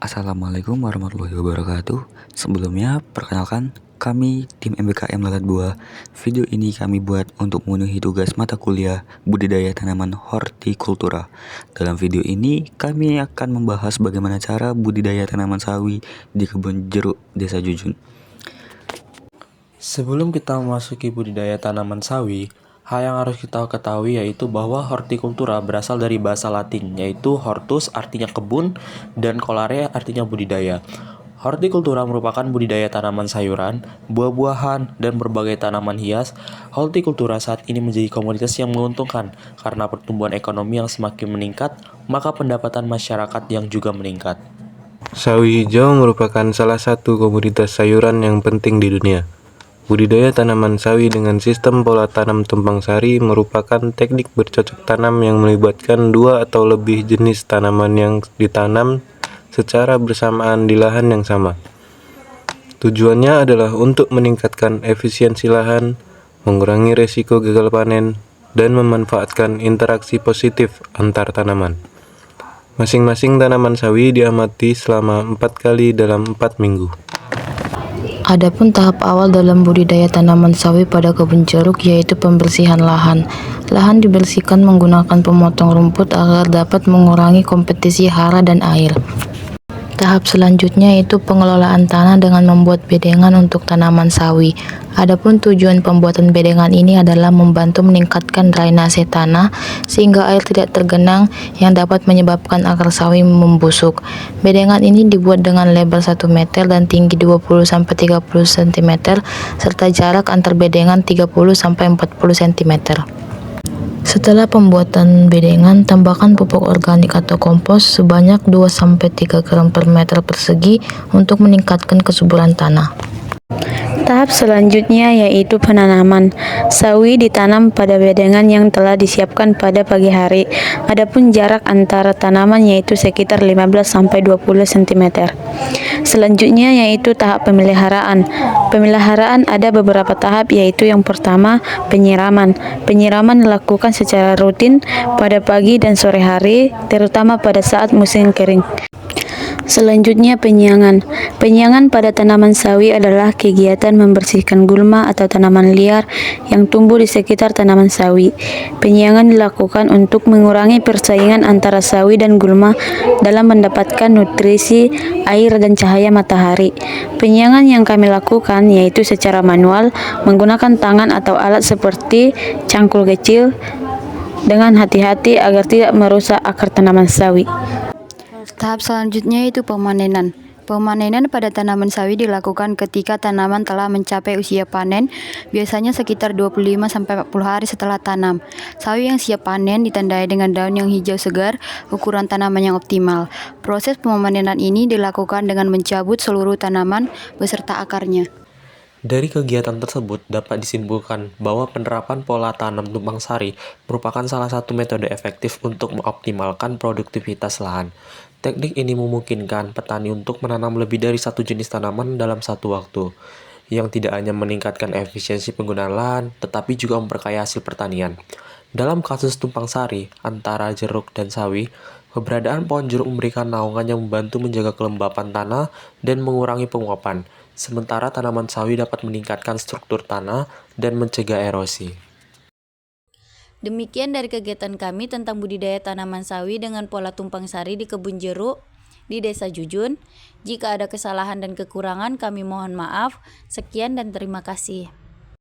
Assalamualaikum warahmatullahi wabarakatuh. Sebelumnya, perkenalkan kami tim MBKM Lalat Buah. Video ini kami buat untuk memenuhi tugas mata kuliah budidaya tanaman hortikultura. Dalam video ini, kami akan membahas bagaimana cara budidaya tanaman sawi di kebun jeruk Desa Jujun. Sebelum kita memasuki budidaya tanaman sawi, hal yang harus kita ketahui yaitu bahwa hortikultura berasal dari bahasa Latin, yaitu hortus artinya kebun dan colare artinya budidaya. Hortikultura merupakan budidaya tanaman sayuran, buah-buahan, dan berbagai tanaman hias. Hortikultura saat ini menjadi komoditas yang menguntungkan karena pertumbuhan ekonomi yang semakin meningkat, maka pendapatan masyarakat yang juga meningkat. Sawi hijau merupakan salah satu komoditas sayuran yang penting di dunia. Budidaya tanaman sawi dengan sistem pola tanam tumpang sari merupakan teknik bercocok tanam yang melibatkan dua atau lebih jenis tanaman yang ditanam secara bersamaan di lahan yang sama. Tujuannya adalah untuk meningkatkan efisiensi lahan, mengurangi resiko gagal panen, dan memanfaatkan interaksi positif antar tanaman. Masing-masing tanaman sawi diamati selama 4 kali dalam 4 minggu. Adapun tahap awal dalam budidaya tanaman sawi pada kebun jeruk yaitu pembersihan lahan. Lahan dibersihkan menggunakan pemotong rumput agar dapat mengurangi kompetisi hara dan air. Tahap selanjutnya yaitu pengelolaan tanah dengan membuat bedengan untuk tanaman sawi. Adapun tujuan pembuatan bedengan ini adalah membantu meningkatkan drainase tanah sehingga air tidak tergenang yang dapat menyebabkan akar sawi membusuk. Bedengan ini dibuat dengan lebar 1 meter dan tinggi 20-30 cm serta jarak antar bedengan 30-40 cm. Setelah pembuatan bedengan, tambahkan pupuk organik atau kompos sebanyak 2-3 gram per meter persegi untuk meningkatkan kesuburan tanah. Tahap selanjutnya yaitu penanaman. Sawi ditanam pada bedengan yang telah disiapkan pada pagi hari. Adapun jarak antara tanaman yaitu sekitar 15-20 cm. Selanjutnya yaitu tahap pemeliharaan. Pemeliharaan ada beberapa tahap yaitu yang pertama penyiraman. Penyiraman dilakukan secara rutin pada pagi dan sore hari, terutama pada saat musim kering. Selanjutnya penyiangan. Penyiangan pada tanaman sawi adalah kegiatan membersihkan gulma atau tanaman liar yang tumbuh di sekitar tanaman sawi. Penyiangan dilakukan untuk mengurangi persaingan antara sawi dan gulma dalam mendapatkan nutrisi, air, dan cahaya matahari. Penyiangan yang kami lakukan yaitu secara manual menggunakan tangan atau alat seperti cangkul kecil dengan hati-hati agar tidak merusak akar tanaman sawi. Tahap selanjutnya yaitu pemanenan. Pemanenan pada tanaman sawi dilakukan ketika tanaman telah mencapai usia panen, biasanya sekitar 25-40 hari setelah tanam. Sawi yang siap panen ditandai dengan daun yang hijau segar, ukuran tanaman yang optimal. Proses pemanenan ini dilakukan dengan mencabut seluruh tanaman beserta akarnya. Dari kegiatan tersebut dapat disimpulkan bahwa penerapan pola tanam tumpang sari merupakan salah satu metode efektif untuk mengoptimalkan produktivitas lahan. Teknik ini memungkinkan petani untuk menanam lebih dari satu jenis tanaman dalam satu waktu, yang tidak hanya meningkatkan efisiensi penggunaan lahan, tetapi juga memperkaya hasil pertanian. Dalam kasus tumpang sari antara jeruk dan sawi, keberadaan pohon jeruk memberikan naungan yang membantu menjaga kelembapan tanah dan mengurangi penguapan, sementara tanaman sawi dapat meningkatkan struktur tanah dan mencegah erosi. Demikian dari kegiatan kami tentang budidaya tanaman sawi dengan pola tumpang sari di kebun jeruk di Desa Jujun. Jika ada kesalahan dan kekurangan, kami mohon maaf. Sekian dan terima kasih.